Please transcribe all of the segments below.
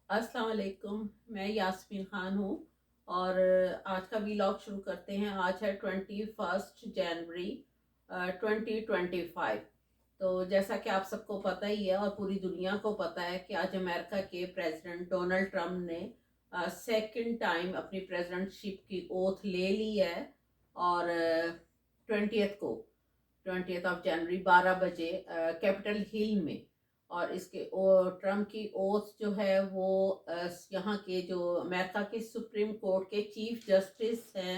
अस्सलाम वालेकुम। मैं यास्मीन ख़ान हूँ और आज का व्लॉग शुरू करते हैं। आज है 21 जनवरी 2025। तो जैसा कि आप सबको पता ही है और पूरी दुनिया को पता है कि आज अमेरिका के प्रेसिडेंट डोनाल्ड ट्रम्प ने सेकंड टाइम अपनी प्रेसिडेंटशिप की ओथ ले ली है। और 20 ऑफ जनवरी 12 बजे कैपिटल हिल में। और इसके ट्रम्प की ओथ जो है वो यहाँ के जो अमेरिका के सुप्रीम कोर्ट के चीफ जस्टिस हैं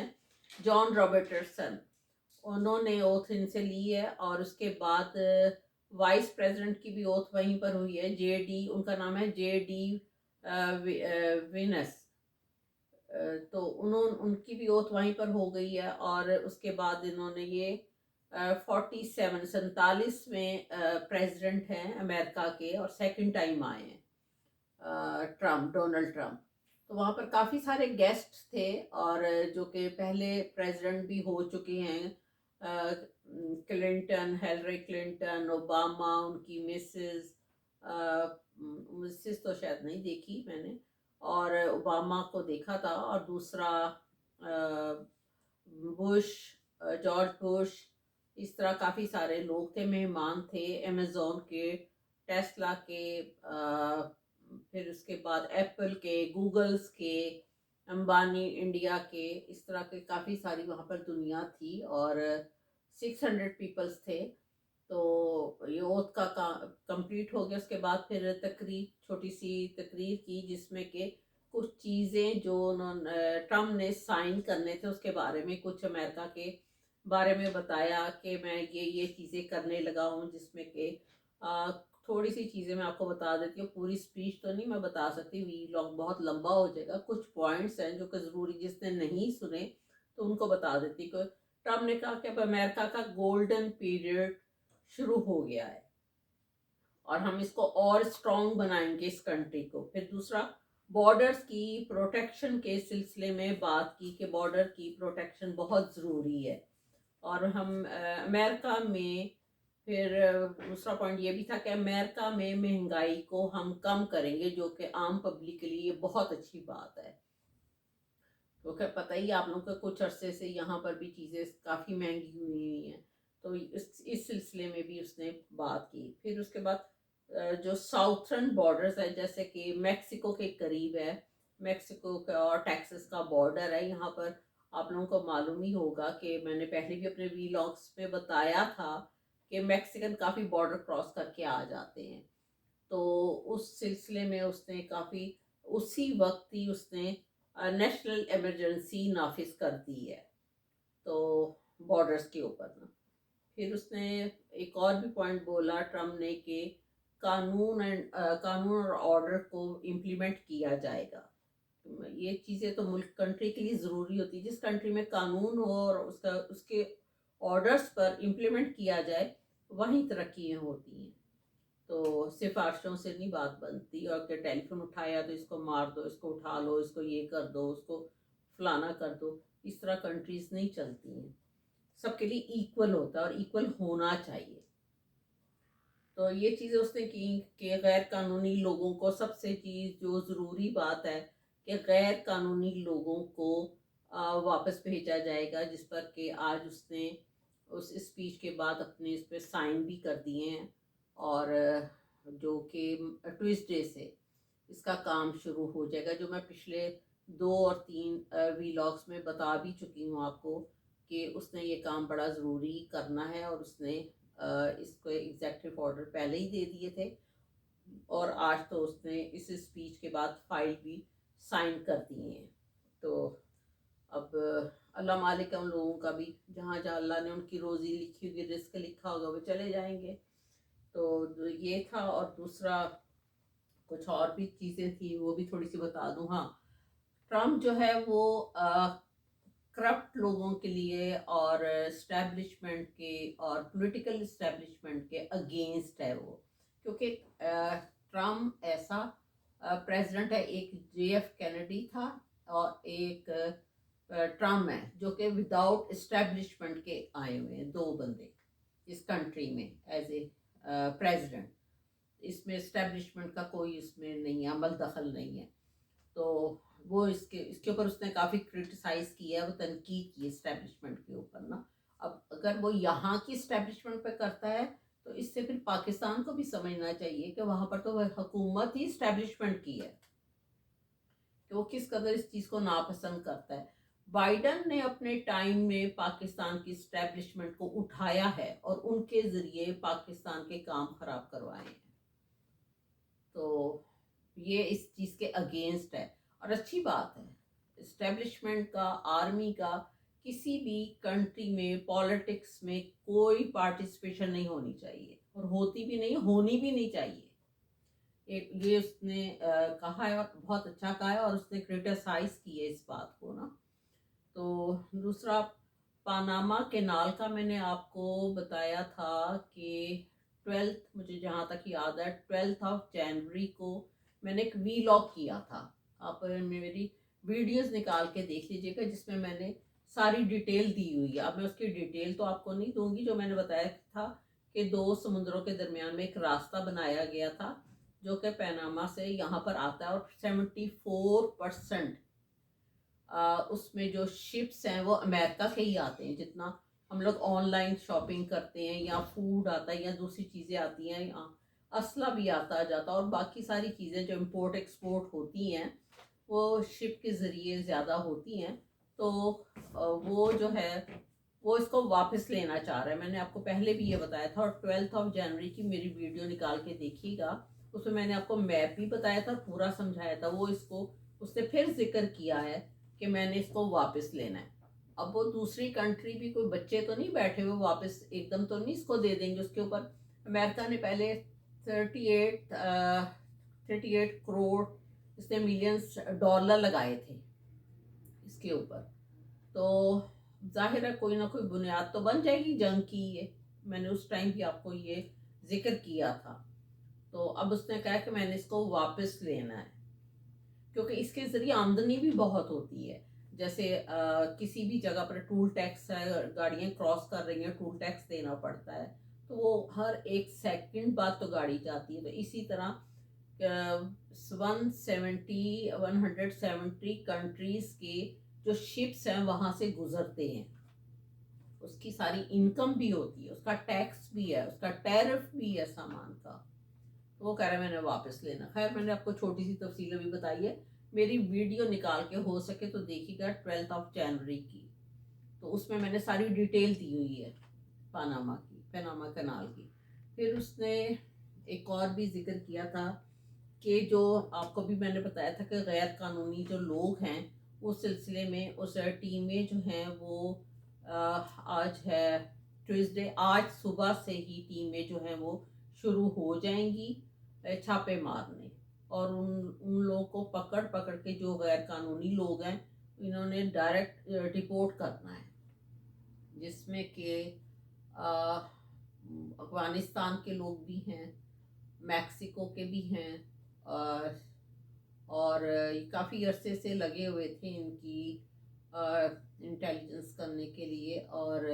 जॉन रॉबर्टसन, उन्होंने ओथ इनसे ली है। और उसके बाद वाइस प्रेसिडेंट की भी ओथ वहीं पर हुई है। जेडी, उनका नाम है जेडी विनस। तो उन्होंने उनकी भी ओथ वहीं पर हो गई है। और उसके बाद इन्होंने ये 47 प्रेसिडेंट हैं अमेरिका के और सेकंड टाइम आए हैं ट्रम्प, डोनाल्ड ट्रम्प। तो वहाँ पर काफ़ी सारे गेस्ट थे और जो कि पहले प्रेसिडेंट भी हो चुके हैं। क्लिंटन, हिलरी क्लिंटन, ओबामा, उनकी मिसेस तो शायद नहीं देखी मैंने, और ओबामा को देखा था। और दूसरा बुश, जॉर्ज बुश, इस तरह काफ़ी सारे लोग थे, मेहमान थे। अमेज़ोन के, टेस्ला के, फिर उसके बाद एप्पल के, गूगल्स के, अंबानी इंडिया के, इस तरह के काफ़ी सारी वहाँ पर दुनिया थी। और 600 पीपल्स थे। तो ये ओथ का कंप्लीट हो गया। उसके बाद फिर तकरीर, छोटी सी तकरीर की जिसमें कि कुछ चीज़ें जो उन्होंने ट्रम्प ने साइन करने थे उसके बारे में, कुछ अमेरिका के बारे में बताया कि मैं ये चीज़ें करने लगा हूँ, जिसमें कि थोड़ी सी चीज़ें मैं आपको बता देती हूँ। पूरी स्पीच तो नहीं मैं बता सकती, वीलॉग बहुत लंबा हो जाएगा। कुछ पॉइंट्स हैं जो कि ज़रूरी, जिसने नहीं सुने तो उनको बता देती। कि ट्रम्प ने कहा कि अब अमेरिका का गोल्डन पीरियड शुरू हो गया है और हम इसको और स्ट्रॉन्ग बनाएंगे इस कंट्री को। फिर दूसरा, बॉर्डर्स की प्रोटेक्शन के सिलसिले में बात की कि बॉर्डर की प्रोटेक्शन बहुत ज़रूरी है। और हम अमेरिका में, फिर दूसरा पॉइंट ये भी था कि अमेरिका में महंगाई को हम कम करेंगे, जो कि आम पब्लिक के लिए बहुत अच्छी बात है। तो क्या पता ही आप लोगों को, कुछ अरसे से यहाँ पर भी चीज़ें काफ़ी महंगी हुई हैं। तो इस सिलसिले में भी उसने बात की। फिर उसके बाद जो साउथर्न बॉर्डर्स है, जैसे कि मेक्सिको के करीब है, मेक्सिको का और टेक्सास का बॉर्डर है यहाँ पर। आप लोगों को मालूम ही होगा कि मैंने पहले भी अपने वीलॉग्स में बताया था कि मैक्सिकन काफ़ी बॉर्डर क्रॉस करके आ जाते हैं। तो उस सिलसिले में उसने काफ़ी, उसी वक्त ही उसने नेशनल इमरजेंसी नाफिज कर दी है, तो बॉर्डर्स के ऊपर ना। फिर उसने एक और भी पॉइंट बोला ट्रम्प ने कि कानून और ऑर्डर को इम्प्लीमेंट किया जाएगा। ये चीज़ें तो मुल्क, कंट्री के लिए ज़रूरी होती है। जिस कंट्री में कानून हो और उसका, उसके ऑर्डर्स पर इम्प्लीमेंट किया जाए, वहीं तरक्कियाँ होती हैं। तो सिफारिशों से नहीं बात बनती। और कि टेलीफोन उठाया तो इसको मार दो, इसको उठा लो, इसको ये कर दो, उसको फलाना कर दो, इस तरह कंट्रीज नहीं चलती हैं। सबके लिए इक्वल होता है और इक्वल होना चाहिए। तो ये चीज़ें उसने की कि गैर कानूनी लोगों को, सबसे चीज़ जो ज़रूरी बात है कि गैर कानूनी लोगों को वापस भेजा जाएगा, जिस पर कि आज उसने उस स्पीच के बाद अपने इस पर साइन भी कर दिए हैं। और जो कि ट्यूसडे से इसका काम शुरू हो जाएगा, जो मैं पिछले 2 और 3 वीलॉग्स में बता भी चुकी हूँ आपको कि उसने ये काम बड़ा ज़रूरी करना है। और उसने इसको एग्जेक्टिव ऑर्डर पहले ही दे दिए थे और आज तो उसने इस स्पीच के बाद फाइल भी साइन कर दिए हैं। तो अब अल्लाह मालिक है उन लोगों का भी, जहाँ जहाँ अल्लाह ने उनकी रोज़ी लिखी होगी, रिस्क लिखा होगा, वो चले जाएंगे। तो ये था। और दूसरा, कुछ और भी चीज़ें थी, वो भी थोड़ी सी बता दूँ। हाँ, ट्रम्प जो है वो करप्ट लोगों के लिए और इस्टेब्लिशमेंट के और पॉलिटिकल इस्टेब्लिशमेंट के अगेंस्ट है वो। क्योंकि ट्रम्प ऐसा प्रेसिडेंट है, एक JF कैनेडी था और एक ट्रम्प है, जो कि विदाउट इस्टेब्लिशमेंट के आए हुए हैं, दो बंदे इस कंट्री में एज ए प्रेसिडेंट। इसमें इस्टेब्लिशमेंट का कोई इसमें नहीं है, अमल दखल नहीं है। तो वो इसके ऊपर उसने काफ़ी क्रिटिसाइज़ किया है, वो तनकीद की इस्टेब्लिशमेंट के ऊपर ना। अब अगर वो यहाँ की इस्टेब्लिशमेंट पे करता है तो इससे फिर पाकिस्तान को भी समझना चाहिए कि वहाँ पर तो वह हुकूमत ही इस्टेब्लिशमेंट की है, कि वो किस कदर इस चीज़ को नापसंद करता है। बाइडन ने अपने टाइम में पाकिस्तान की इस्टेब्लिशमेंट को उठाया है और उनके ज़रिए पाकिस्तान के काम ख़राब करवाए हैं। तो ये इस चीज़ के अगेंस्ट है और अच्छी बात है। इस्टेब्लिशमेंट का, आर्मी का किसी भी कंट्री में पॉलिटिक्स में कोई पार्टिसिपेशन नहीं होनी चाहिए और होती भी नहीं, होनी भी नहीं चाहिए। एक ये उसने कहा है और बहुत अच्छा कहा है और उसने क्रिटिसाइज की है इस बात को ना। तो दूसरा, पानामा कैनाल का मैंने आपको बताया था कि 12th, मुझे जहाँ तक याद है 12th ऑफ जनवरी को मैंने एक वीलॉग किया था। आप मेरी वीडियोस निकाल के देख लीजिएगा जिसमें मैंने सारी डिटेल दी हुई है। अब मैं उसकी डिटेल तो आपको नहीं दूंगी। जो मैंने बताया था कि दो समुद्रों के दरमियान में एक रास्ता बनाया गया था जो कि पैनामा से यहाँ पर आता है और 74% उसमें जो शिप्स हैं वो अमेरिका के ही आते हैं। जितना हम लोग ऑनलाइन शॉपिंग करते हैं या फूड आता है या दूसरी चीज़ें आती हैं, या असला भी आता जाता और बाकी सारी चीज़ें जो इम्पोर्ट एक्सपोर्ट होती हैं वो शिप के ज़रिए ज़्यादा होती हैं। तो वो जो है वो इसको वापस लेना चाह रहा है। मैंने आपको पहले भी ये बताया था और 12th ऑफ जनवरी की मेरी वीडियो निकाल के देखिएगा, उसमें मैंने आपको मैप भी बताया था, पूरा समझाया था। वो इसको उसने फिर जिक्र किया है कि मैंने इसको वापस लेना है। अब वो दूसरी कंट्री भी, कोई बच्चे तो नहीं बैठे हुए वापस एकदम तो नहीं इसको दे देंगे। उसके ऊपर अमेरिका ने पहले 38 करोड़ इसने मिलियंस डॉलर लगाए थे इसके ऊपर। तो जाहिर है कोई ना कोई बुनियाद तो बन जाएगी जंग की। ये मैंने उस टाइम भी आपको ये जिक्र किया था। तो अब उसने कहा कि मैंने इसको वापस लेना है क्योंकि इसके ज़रिए आमदनी भी बहुत होती है। जैसे किसी भी जगह पर टूल टैक्स है, गाड़ियाँ क्रॉस कर रही हैं, टूल टैक्स देना पड़ता है। तो वो हर 1 सेकंड बाद तो गाड़ी जाती है। तो इसी तरह 170 कंट्रीज़ के जो शिप्स हैं वहाँ से गुजरते हैं, उसकी सारी इनकम भी होती है, उसका टैक्स भी है, उसका टैरिफ भी है सामान का। तो वो कह रहा है मैंने वापस लेना। खैर मैंने आपको छोटी सी तफसील भी बताई है। मेरी वीडियो निकाल के हो सके तो देखिएगा 12th ऑफ जनवरी की, तो उसमें मैंने सारी डिटेल दी हुई है पानामा की, पैनामा कनाल की। फिर उसने एक और भी जिक्र किया था कि जो आपको भी मैंने बताया था कि गैर कानूनी जो लोग हैं उस सिलसिले में उस टीमें जो हैं वो आज है ट्यूसडे, आज सुबह से ही टीमें जो हैं वो शुरू हो जाएंगी छापे मारने और उन उन लोगों को पकड़ पकड़ के, जो गैर कानूनी लोग हैं इन्होंने डायरेक्ट रिपोर्ट करना है, जिसमें कि अफगानिस्तान के लोग भी हैं, मैक्सिको के भी हैं और काफ़ी अरसे से लगे हुए थे इनकी इंटेलिजेंस करने के लिए। और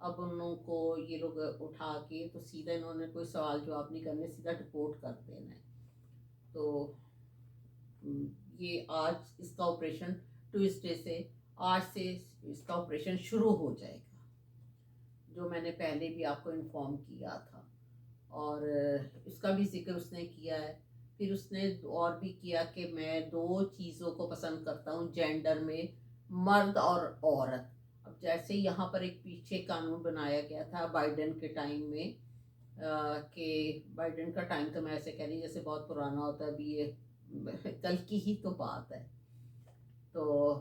अब उन लोगों को ये लोग उठा के तो सीधा इन्होंने कोई सवाल जवाब नहीं करने, सीधा रिपोर्ट कर देना है। तो ये आज इसका ऑपरेशन ट्यूसडे से, आज से इसका ऑपरेशन शुरू हो जाएगा, जो मैंने पहले भी आपको इन्फॉर्म किया था और इसका भी जिक्र उसने किया है। फिर उसने और भी किया कि मैं दो चीज़ों को पसंद करता हूँ जेंडर में, मर्द और औरत। अब जैसे यहाँ पर एक पीछे कानून बनाया गया था बाइडेन के टाइम में, कि बाइडेन का टाइम तो मैं ऐसे कह रही जैसे बहुत पुराना होता है, अभी ये कल की ही तो बात है। तो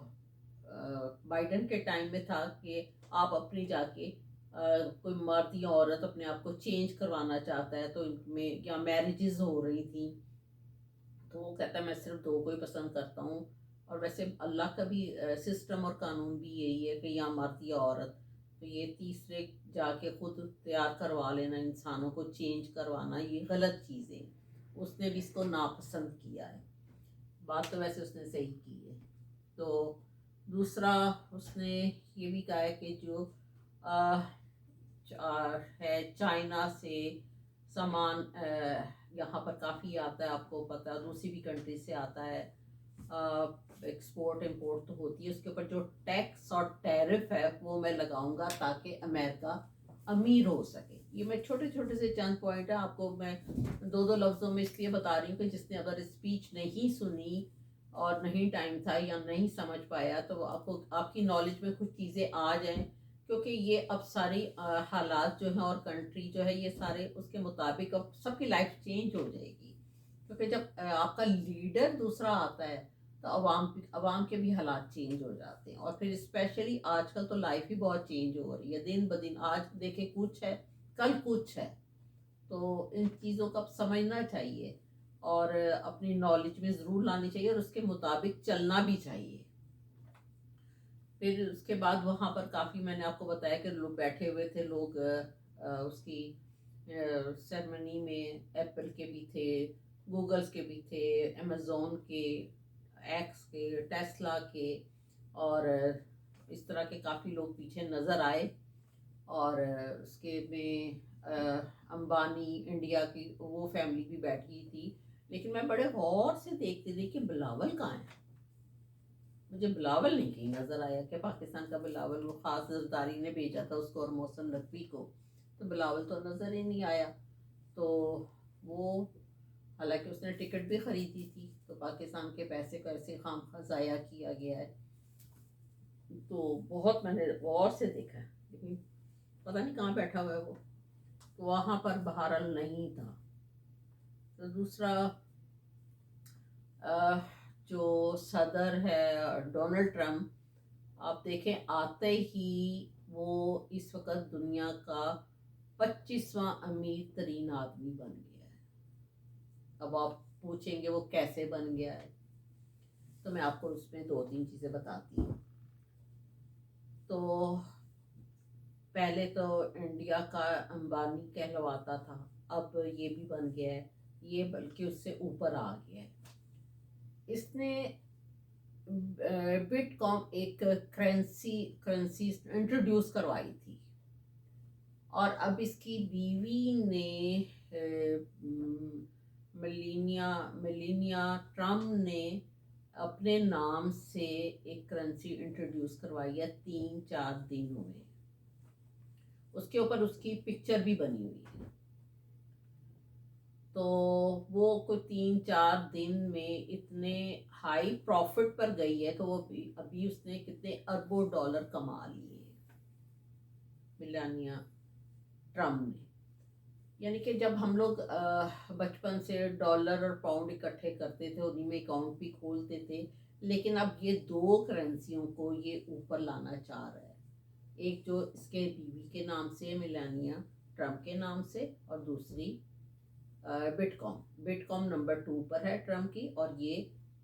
बाइडेन के टाइम में था कि आप अपनी जाके कोई मर्द या औरत अपने आप को चेंज करवाना चाहता है तो इनमें या मैरिजेस हो रही थी, तो वो कहता है मैं सिर्फ दो को ही पसंद करता हूँ। और वैसे अल्लाह का भी सिस्टम और कानून भी यही है कि या मर्द या औरत, तो ये तीसरे जाके खुद तैयार करवा लेना, इंसानों को चेंज करवाना, ये गलत चीज़ें उसने भी इसको नापसंद किया है। बात तो वैसे उसने सही की है। तो दूसरा उसने ये भी कहा है कि जो है चाइना से सामान यहाँ पर काफ़ी आता है, आपको पता है, दूसरी भी कंट्री से आता है। एक्सपोर्ट इंपोर्ट तो होती है, उसके ऊपर जो टैक्स और टैरिफ है वो मैं लगाऊंगा ताकि अमेरिका अमीर हो सके। ये मैं छोटे छोटे से चंद पॉइंट है, आपको मैं दो दो लफ्ज़ों में इसलिए बता रही हूँ कि जिसने अगर स्पीच नहीं सुनी और नहीं टाइम था या नहीं समझ पाया तो आपको आपकी नॉलेज में कुछ चीज़ें आ जाएं, क्योंकि ये अब सारी हालात जो हैं और कंट्री जो है ये सारे उसके मुताबिक अब सबकी लाइफ चेंज हो जाएगी। क्योंकि जब आपका लीडर दूसरा आता है तो अवाम के भी हालात चेंज हो जाते हैं। और फिर स्पेशली आजकल तो लाइफ ही बहुत चेंज हो रही है दिन ब दिन, आज देखे कुछ है कल कुछ है, तो इन चीज़ों को अब समझना चाहिए और अपनी नॉलेज में ज़रूर लानी चाहिए और उसके मुताबिक चलना भी चाहिए। फिर उसके बाद वहाँ पर काफ़ी मैंने आपको बताया कि लोग बैठे हुए थे, लोग उसकी सेरेमनी में एप्पल के भी थे, गूगल्स के भी थे, अमेज़ोन के, एक्स के, टेस्ला के, और इस तरह के काफ़ी लोग पीछे नज़र आए। और उसके में अंबानी इंडिया की वो फैमिली भी बैठी थी। लेकिन मैं बड़े गौर से देखती थी कि बिलावल कहाँ है। मुझे बिलावल नहीं कहीं नज़र आया कि पाकिस्तान का बिलावल, वो ख़ास ज़रदारी ने भेजा था उसको और मोहसिन नकवी को, तो बिलावल तो नज़र ही नहीं आया। तो वो, हालांकि उसने टिकट भी ख़रीदी थी, तो पाकिस्तान के पैसे को ऐसे खामखा ज़ाया किया गया है। तो बहुत मैंने गौर से देखा, लेकिन पता नहीं कहाँ बैठा हुआ है वो, तो वहाँ पर बहरहाल नहीं था। तो दूसरा जो सदर है डोनाल्ड ट्रम्प, आप देखें आते ही वो इस वक्त दुनिया का 25वां अमीर तरीन आदमी बन गया है। अब आप पूछेंगे वो कैसे बन गया है, तो मैं आपको उसमें दो तीन चीज़ें बताती हूँ। तो पहले तो इंडिया का अंबानी कहलवाता था, अब ये भी बन गया है, ये बल्कि उससे ऊपर आ गया है। इसने बिटकॉइन एक करेंसी इंट्रोड्यूस करवाई थी, और अब इसकी बीवी ने मेलिनिया ट्रम्प ने अपने नाम से एक करेंसी इंट्रोड्यूस करवाई है 3-4 दिनों में। उसके ऊपर उसकी पिक्चर भी बनी हुई है। तो वो कोई 3-4 दिन में इतने हाई प्रॉफिट पर गई है, तो वो अभी उसने कितने अरबों डॉलर कमा लिए मिलानिया ट्रम्प ने। यानी कि जब हम लोग बचपन से डॉलर और पाउंड इकट्ठे करते थे, उन्हीं में अकाउंट भी खोलते थे, लेकिन अब ये दो करेंसियों को ये ऊपर लाना चाह रहा है। एक जो इसके बीवी के नाम से, मिलानिया ट्रम्प के नाम से, और दूसरी बिटकॉम नंबर 2 पर है ट्रम्प की। और ये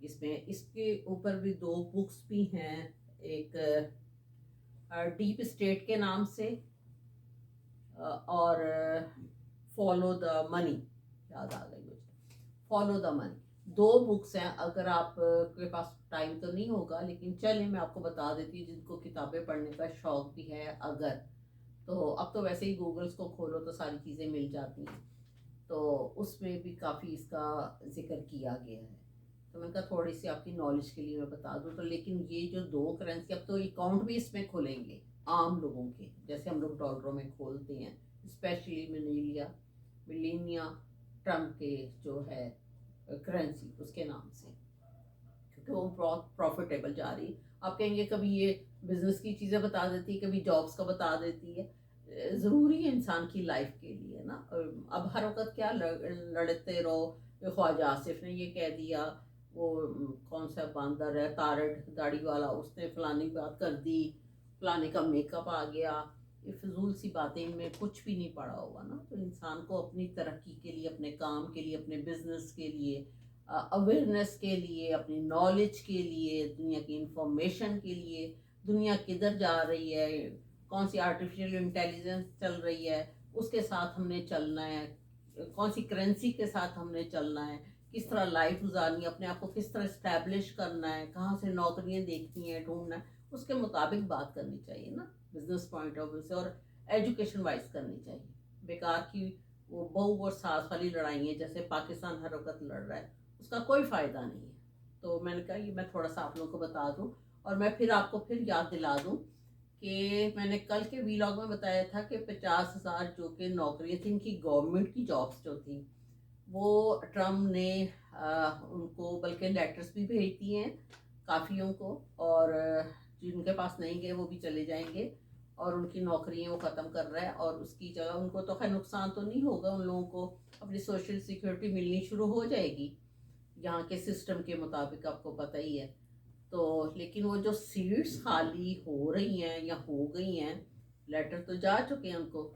इसमें इसके ऊपर भी दो बुक्स भी हैं, एक डीप स्टेट के नाम से और फॉलो द मनी, याद आ गई मुझे, फॉलो द मनी। दो बुक्स हैं, अगर आप के पास टाइम तो नहीं होगा, लेकिन चलिए मैं आपको बता देती हूँ, जिनको किताबें पढ़ने का शौक भी है अगर, तो अब तो वैसे ही गूगल्स को खोलो तो सारी चीज़ें मिल जाती हैं, तो उसमें भी काफ़ी इसका जिक्र किया गया है। तो मैंने कहा थोड़ी सी आपकी नॉलेज के लिए मैं बता दूँ। तो लेकिन ये जो दो करेंसी, अब तो अकाउंट भी इसमें खुलेंगे आम लोगों के, जैसे हम लोग डॉलरों में खोलते हैं, स्पेशली मिलेनिया ट्रम्प के जो है करेंसी उसके नाम से, क्योंकि वो बहुत प्रॉफिटेबल जा रही है। आप कहेंगे कभी ये बिजनेस की चीज़ें बता देती है, कभी जॉब्स का बता देती है, ज़रूरी है इंसान की लाइफ के लिए ना। अब हर वक्त क्या लड़ते रहो, ख्वाजा आसिफ ने ये कह दिया, वो कौन सा बंदर है तारड़ दाढ़ी वाला, उसने फलानी बात कर दी, फलाने का मेकअप आ गया, ये फिजूल सी बातें, इनमें कुछ भी नहीं पड़ा हुआ ना। तो इंसान को अपनी तरक्की के लिए, अपने काम के लिए, अपने बिजनेस के लिए, अवेयरनेस के लिए, अपनी नॉलेज के लिए, दुनिया की इंफॉर्मेशन के लिए, दुनिया किधर जा रही है, कौन सी आर्टिफिशियल इंटेलिजेंस चल रही है, उसके साथ हमने चलना है, कौन सी करेंसी के साथ हमने चलना है, किस तरह लाइफ गुजारनी है, अपने आप को किस तरह इस्टेब्लिश करना है, कहाँ से नौकरियाँ देखनी है, ढूंढना है, उसके मुताबिक बात करनी चाहिए ना, बिजनेस पॉइंट ऑफ व्यू से, और एजुकेशन वाइज करनी चाहिए। बेकार की वो बहू और सास वाली लड़ाई है, जैसे पाकिस्तान हर वक्त लड़ रहा है, उसका कोई फ़ायदा नहीं है। तो मैंने कहा ये मैं थोड़ा सा आप लोगों को बता दूं, और मैं फिर आपको फिर याद दिला दूं कि मैंने कल के वीलॉग में बताया था कि 50,000 जो कि नौकरियां थी, इनकी गवर्नमेंट की जॉब्स जो थी, वो ट्रम्प ने उनको बल्कि लेटर्स भी भेज दिए हैं काफ़ियों को, और जिनके पास नहीं गए वो भी चले जाएंगे, और उनकी नौकरियां वो ख़त्म कर रहा है। और उसकी जगह उनको तो खैर नुकसान तो नहीं होगा, उन लोगों को अपनी सोशल सिक्योरिटी मिलनी शुरू हो जाएगी यहाँ के सिस्टम के मुताबिक, आपको पता ही है। तो लेकिन वो जो सीट्स खाली हो रही हैं या हो गई हैं, लेटर तो जा चुके हैं उनको,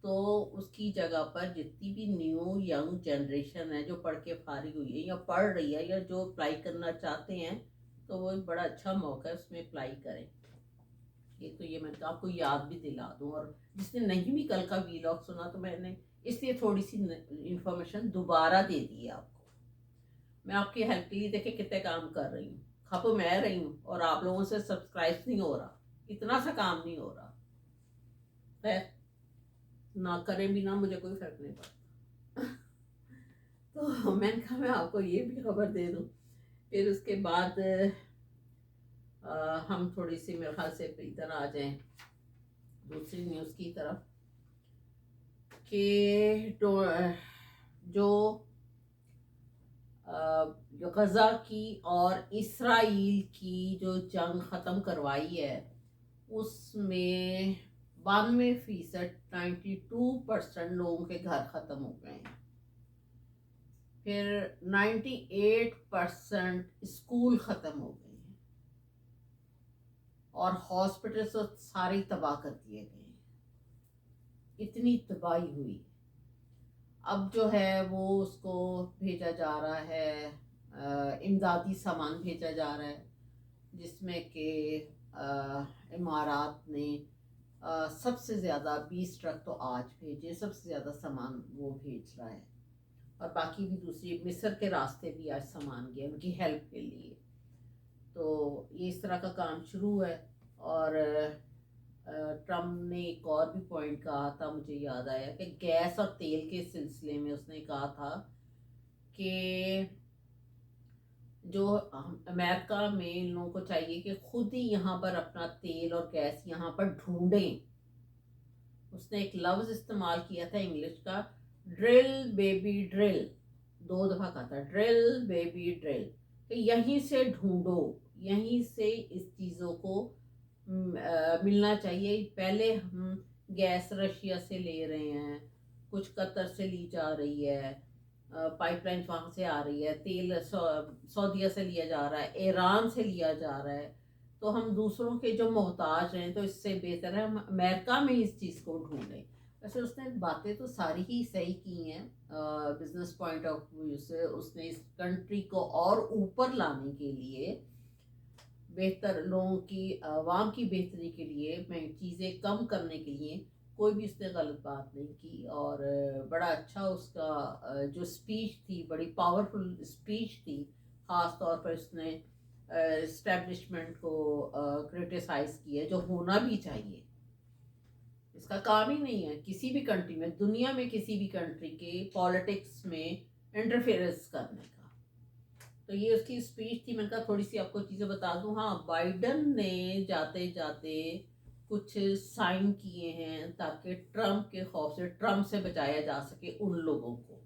तो उसकी जगह पर जितनी भी न्यू यंग जनरेशन है जो पढ़ के फारिग हुई है या पढ़ रही है या जो अप्लाई करना चाहते हैं, तो वो एक बड़ा अच्छा मौका है, उसमें अप्लाई करें। ये मैंने आपको याद भी दिला दूं, और जिसने नहीं भी कल का वीलॉग सुना तो मैंने इसलिए थोड़ी सी इंफॉर्मेशन दोबारा दे दी है आपको। मैं आपकी हेल्प के लिए देखे कितने काम कर रही हूँ, खप मैं रही हूँ, और आप लोगों से सब्सक्राइब नहीं हो रहा, इतना सा काम नहीं हो रहा है, ना करें भी ना, मुझे कोई फर्क नहीं पड़ता। तो मैंने कहा मैं आपको ये भी खबर दे दूं। फिर उसके बाद हम थोड़ी सी मेरे ख्याल से इधर आ जाएं दूसरी न्यूज़ की तरफ, कि जो गज़ा की और इसराइल की जो जंग ख़त्म करवाई है, उसमें 92%, 92% लोगों के घर ख़त्म हो गए हैं। फिर 98% स्कूल ख़त्म हो गए हैं, और हॉस्पिटल तो सारे तबाह कर दिए गए हैं, इतनी तबाही हुई। अब जो है वो उसको भेजा जा रहा है, इमदादी सामान भेजा जा रहा है, जिसमें कि इमारात ने सबसे ज़्यादा 20 ट्रक तो आज भेजे, सबसे ज़्यादा सामान वो भेज रहा है, और बाकी भी दूसरी मिस्र के रास्ते भी आज सामान गया उनकी हेल्प के लिए। तो ये इस तरह का काम शुरू है। और ट्रम्प ने एक और भी पॉइंट कहा था, मुझे याद आया, कि गैस और तेल के सिलसिले में उसने कहा था कि जो अमेरिका में इन लोगों को चाहिए कि खुद ही यहाँ पर अपना तेल और गैस यहाँ पर ढूंढें। उसने एक लफ्ज़ इस्तेमाल किया था इंग्लिश का, ड्रिल बेबी ड्रिल, 2 दफ़ा कहा था, ड्रिल बेबी ड्रिल, कि यहीं से ढूंढो, यहीं से इस चीज़ों को मिलना चाहिए। पहले हम गैस रशिया से ले रहे हैं, कुछ कतर से ली जा रही है, पाइपलाइन वहाँ से आ रही है, तेल सऊदीया से लिया जा रहा है, ईरान से लिया जा रहा है, तो हम दूसरों के जो मोहताज हैं, तो इससे बेहतर है हम अमेरिका में इस चीज़ को ढूंढें। वैसे उसने बातें तो सारी ही सही की हैं, बिजनेस पॉइंट ऑफ व्यू से उसने इस कंट्री को और ऊपर लाने के लिए, बेहतर लोगों की आवाम की बेहतरी के लिए, मैं चीज़ें कम करने के लिए कोई भी उसने गलत बात नहीं की। और बड़ा अच्छा उसका जो स्पीच थी, बड़ी पावरफुल स्पीच थी। ख़ास तौर पर उसने इस्टेब्लिशमेंट को क्रिटिसाइज़ किया, जो होना भी चाहिए। इसका काम ही नहीं है किसी भी कंट्री में, दुनिया में किसी भी कंट्री के पॉलिटिक्स में इंटरफेरेंस करने का। तो ये उसकी स्पीच थी। मैंने कहा थोड़ी सी आपको चीज़ें बता दूं। हाँ, बाइडन ने जाते जाते कुछ साइन किए हैं ताकि ट्रम्प के खौफ से, ट्रम्प से बचाया जा सके उन लोगों को।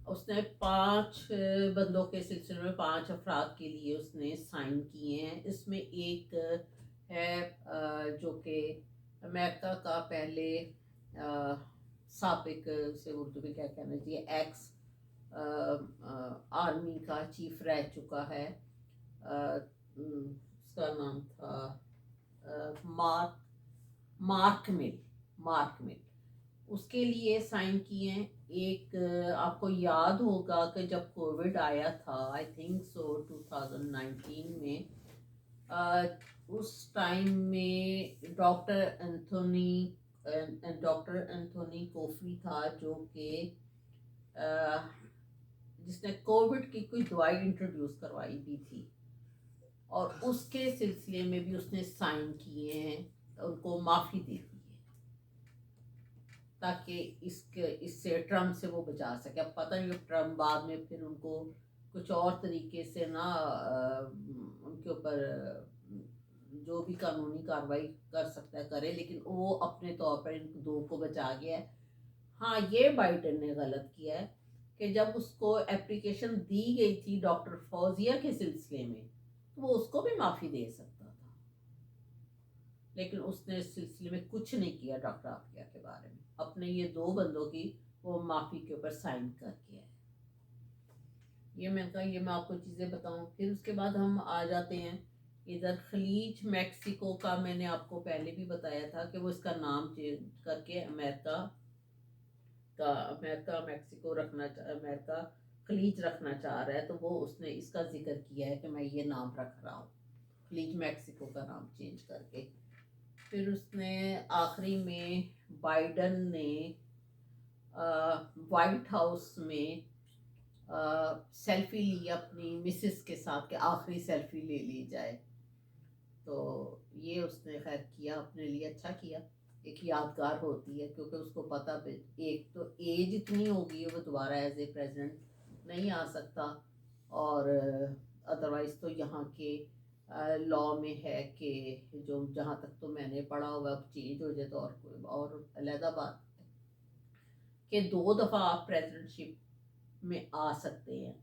उसने 5 बंदों के सिलसिले में 5 अफराद के लिए उसने साइन किए हैं। इसमें एक है जो कि अमेरिका का पहले साबिक, से उर्दू में क्या कहना चाहिए, एक्स आर्मी का चीफ रह चुका है। उसका नाम था मार्क मिल। उसके लिए साइन किए हैं। एक आपको याद होगा कि जब कोविड आया था, आई थिंक सो 2019 में, उस टाइम में डॉक्टर एंथोनी कोफी था, जो कि जिसने कोविड की कोई दवाई इंट्रोड्यूस करवाई भी थी, और उसके सिलसिले में भी उसने साइन किए हैं, उनको माफ़ी दे दी है। ताकि इससे ट्रम्प से वो बचा सके। अब पता नहीं ट्रम्प बाद में फिर उनको कुछ और तरीके से ना उनके ऊपर जो भी कानूनी कार्रवाई कर सकता है करे, लेकिन वो अपने तौर पर इन दो को बचा गया है। हाँ, ये बाइडेन ने गलत किया है कि जब उसको एप्लीकेशन दी गई थी डॉक्टर फौजिया के सिलसिले में, तो वो उसको भी माफ़ी दे सकता था, लेकिन उसने इस सिलसिले में कुछ नहीं किया डॉक्टर आफिया के बारे में। अपने ये दो बंदों की वो माफ़ी के ऊपर साइन करके है। ये मैंने कहा ये मैं आपको चीज़ें बताऊं। फिर उसके बाद हम आ जाते हैं इधर खलीज मैक्सिको का। मैंने आपको पहले भी बताया था कि वो इसका नाम चेंज करके अमेरिका मैक्सिको अमेरिका खलीज रखना चाह रहा है। तो वो उसने इसका जिक्र किया है कि मैं ये नाम रख रहा हूँ, खलीज मैक्सिको का नाम चेंज करके। फिर उसने आखिरी में बाइडन ने वाइट हाउस में सेल्फी ली अपनी मिसेस के साथ, के आखिरी सेल्फी ले ली जाए। तो ये उसने खैर किया, अपने लिए अच्छा किया, एक यादगार होती है, क्योंकि उसको पता एक तो एज इतनी हो गई है वो दोबारा एज ए प्रेसिडेंट नहीं आ सकता, और अदरवाइज़ तो यहाँ के लॉ में है कि जो जहाँ तक तो मैंने पढ़ा हुआ अब चेंज हो जाए तो और अलहदा बात है कि 2 दफ़ा आप प्रेसिडेंटशिप में आ सकते हैं।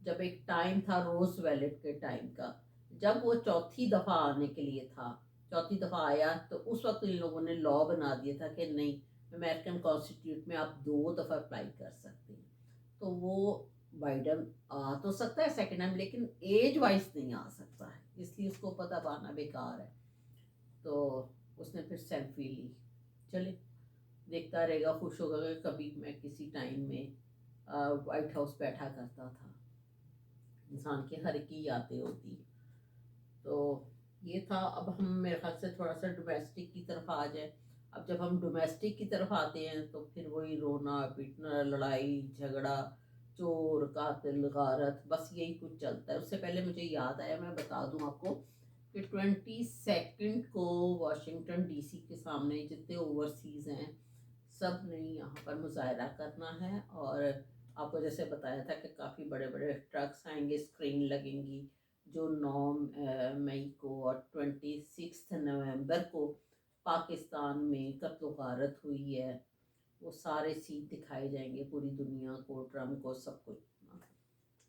जब एक टाइम था रोज वेलेट के टाइम का, जब वो चौथी दफ़ा आने के लिए था, चौथी दफ़ा आया, तो उस वक्त इन लोगों ने लॉ बना दिया था कि नहीं, अमेरिकन कॉन्स्टिट्यूट में आप 2 दफ़ा अप्लाई कर सकते हैं। तो वो बाइडन आ तो सकता है सेकेंड टाइम, लेकिन एज वाइज नहीं आ सकता है, इसलिए उसको पता पाना बेकार है। तो उसने फिर सेल्फी ली। चले, देखता रहेगा, खुश होगा कि कभी मैं किसी टाइम में वाइट हाउस बैठा करता था। इंसान की हर एक की यादें होती हैं। तो ये था। अब हम मेरे ख्याल से थोड़ा सा डोमेस्टिक की तरफ आ जाए। अब जब हम डोमेस्टिक की तरफ आते हैं तो फिर वही रोना पीटना, लड़ाई झगड़ा, चोर कातिल गारत, बस यही कुछ चलता है। उससे पहले मुझे याद आया, मैं बता दूं आपको कि 22 को वाशिंगटन डीसी के सामने जितने ओवरसीज़ हैं सब ने यहाँ पर मुजाहरा करना है। और आपको जैसे बताया था कि काफ़ी बड़े बड़े ट्रक्स आएंगे, स्क्रीन लगेंगी, जो 9 मई को और 26 नवंबर को पाकिस्तान में कत्ल गारत हुई है, वो सारे सीन दिखाए जाएंगे पूरी दुनिया को, ट्रम्प को, सब कुछ।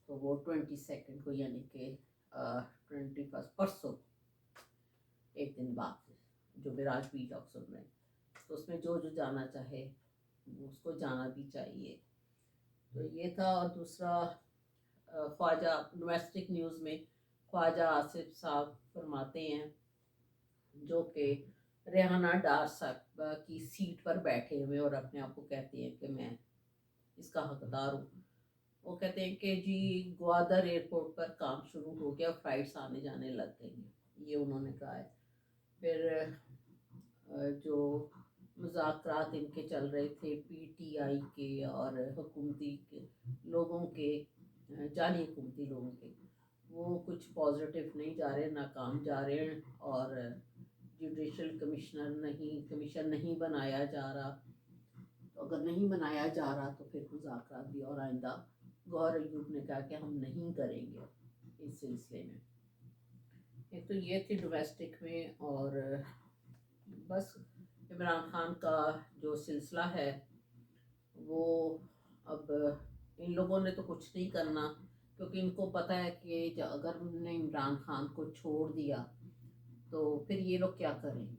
तो वो 22 को, यानी कि 21 परसों, एक दिन बाद, जो विराज वील आप सुन रहे हैं, तो उसमें जो जो जाना चाहे उसको जाना भी चाहिए। तो ये था। और दूसरा, ख्वाजा डोमेस्टिक न्यूज़ में ख्वाजा आसिफ साहब फरमाते हैं, जो कि रेहाना डार साहब की सीट पर बैठे हुए और अपने आप को कहते हैं कि मैं इसका हकदार हूँ। वो कहते हैं कि जी ग्वादर एयरपोर्ट पर काम शुरू हो गया, फ्लाइट्स आने जाने लग गई हैं, ये उन्होंने कहा है। फिर जो मुज़ाकरात इनके चल रहे थे पीटीआई के और हुकूमती के लोगों के, जाली हुकूमती लोगों के, वो कुछ पॉजिटिव नहीं जा रहे, नाकाम जा रहे हैं, और जुडिशल कमीशन नहीं बनाया जा रहा। तो अगर नहीं बनाया जा रहा तो फिर मुज़ाकरात भी और आइंदा गौर अयूब ने कहा कि हम नहीं करेंगे इस सिलसिले में। एक तो ये थी डोमेस्टिक में। और बस इमरान खान का जो सिलसिला है वो, अब इन लोगों ने तो कुछ नहीं करना, क्योंकि इनको पता है कि अगर उन्होंने इमरान खान को छोड़ दिया तो फिर ये लोग क्या करेंगे,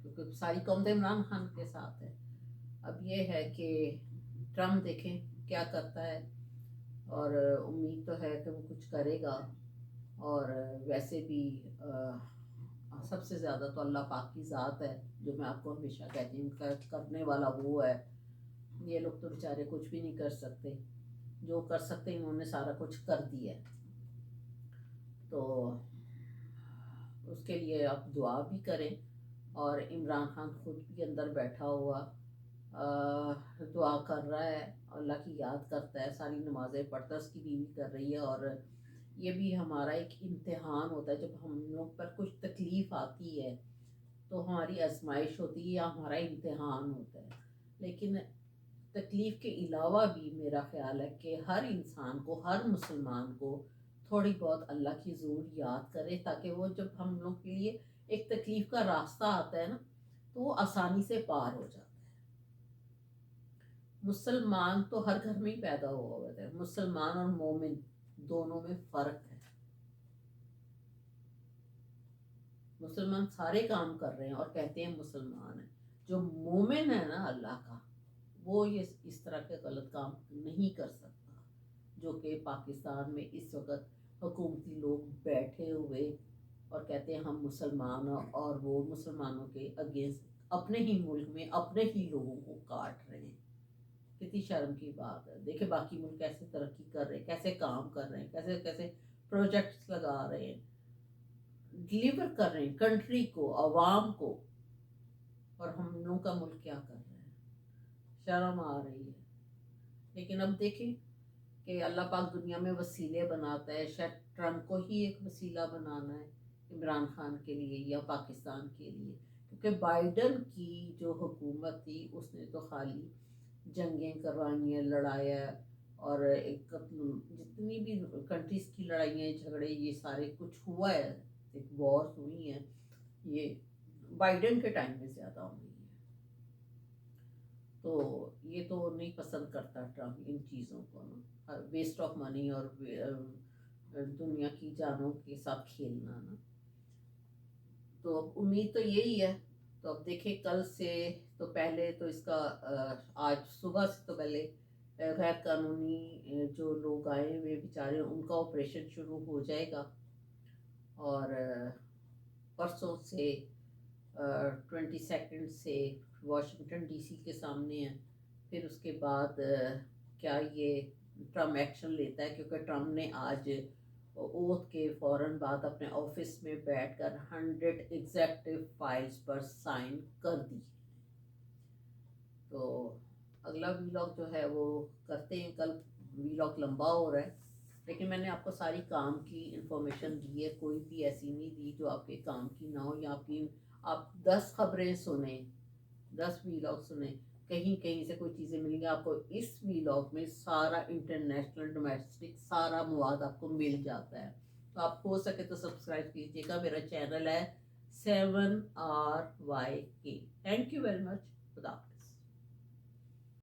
क्योंकि सारी कौम तो इमरान खान के साथ है। अब ये है कि ट्रम्प देखें क्या करता है, और उम्मीद तो है कि वो कुछ करेगा। और वैसे भी सबसे ज़्यादा तो अल्लाह पाक की ज़ात है, जो मैं आपको हमेशा कहती हूँ, करने वाला वो है। ये लोग तो बेचारे कुछ भी नहीं कर सकते, जो कर सकते इन्होंने सारा कुछ कर दिया है। तो उसके लिए आप दुआ भी करें। और इमरान खान खुद भी अंदर बैठा हुआ दुआ कर रहा है, अल्लाह की याद करता है, सारी नमाज़ें पढ़ता है, उसकी बीवी कर रही है। और ये भी हमारा एक इम्तिहान होता है, जब हम लोग पर कुछ तकलीफ़ आती है तो हमारी आजमाइश होती है या हमारा इम्तिहान होता है। लेकिन तकलीफ़ के अलावा भी मेरा ख़्याल है कि हर इंसान को, हर मुसलमान को थोड़ी बहुत अल्लाह की ज़रूर याद करे, ताकि वो जब हम लोग के लिए एक तकलीफ़ का रास्ता आता है ना, तो वो आसानी से पार हो जाता है। मुसलमान तो हर घर में ही पैदा हुआ होता है। मुसलमान और मोमिन दोनों में फ़र्क है। मुसलमान सारे काम कर रहे हैं और कहते हैं मुसलमान है। जो मोमिन है ना अल्लाह का, वो ये इस तरह के गलत काम नहीं कर सकता, जो कि पाकिस्तान में इस वक्त हुकूमती लोग बैठे हुए और कहते हैं हम मुसलमान हैं, और वो मुसलमानों के अगेंस्ट अपने ही मुल्क में अपने ही लोगों को काट रहे हैं। कितनी शर्म की बात है। देखिए बाकी मुल्क कैसे तरक्की कर रहे हैं, कैसे काम कर रहे हैं, कैसे कैसे प्रोजेक्ट्स लगा रहे हैं, डिलीवर कर रहे हैं कंट्री को, अवाम को, और हम लोगों का मुल्क क्या कर रहे हैं। शर्म आ रही है। लेकिन अब देखें कि अल्लाह पाक दुनिया में वसीले बनाता है। शायद ट्रम्प को ही एक वसीला बनाना है इमरान खान के लिए या पाकिस्तान के लिए, क्योंकि बाइडन की जो हुकूमत थी उसने तो खाली जंगें करवाई हैं, लड़ाया, और एक जितनी भी कंट्रीज़ की लड़ाइयाँ झगड़े ये सारे कुछ हुआ है, एक वॉर्स हुई हैं, ये बाइडन के टाइम में ज़्यादा हुई है। तो ये तो नहीं पसंद करता ट्रम्प इन चीज़ों को ना, वेस्ट ऑफ मनी और दुनिया की जानों के साथ खेलना ना। तो अब उम्मीद तो यही है। तो अब देखें कल से, तो पहले तो इसका आज सुबह से तो पहले गैर कानूनी जो लोग आए हुए बेचारे उनका ऑपरेशन शुरू हो जाएगा, और परसों से 22 से वाशिंगटन डीसी के सामने है। फिर उसके बाद क्या ये ट्रम्प एक्शन लेता है, क्योंकि ट्रम्प ने आज ओथ के फ़ौरन बाद अपने ऑफिस में बैठकर 100 एग्जेक्टिव फाइल्स पर साइन कर दी। तो अगला वीलॉग जो है वो करते हैं कल। वीलॉग लंबा हो रहा है, लेकिन मैंने आपको सारी काम की इंफॉर्मेशन दी है, कोई भी ऐसी नहीं दी जो आपके काम की ना हो, या आपकी आप 10 खबरें सुने, 10 वीलॉग सुने, कहीं कहीं से कोई चीज़ें मिलेंगी आपको। इस वीलॉग में सारा इंटरनेशनल डोमेस्टिक सारा मवाद आपको मिल जाता है। तो आप हो सके तो सब्सक्राइब कीजिएगा। मेरा चैनल है 7RYK। Thank you very much. खुदा हाफिज़।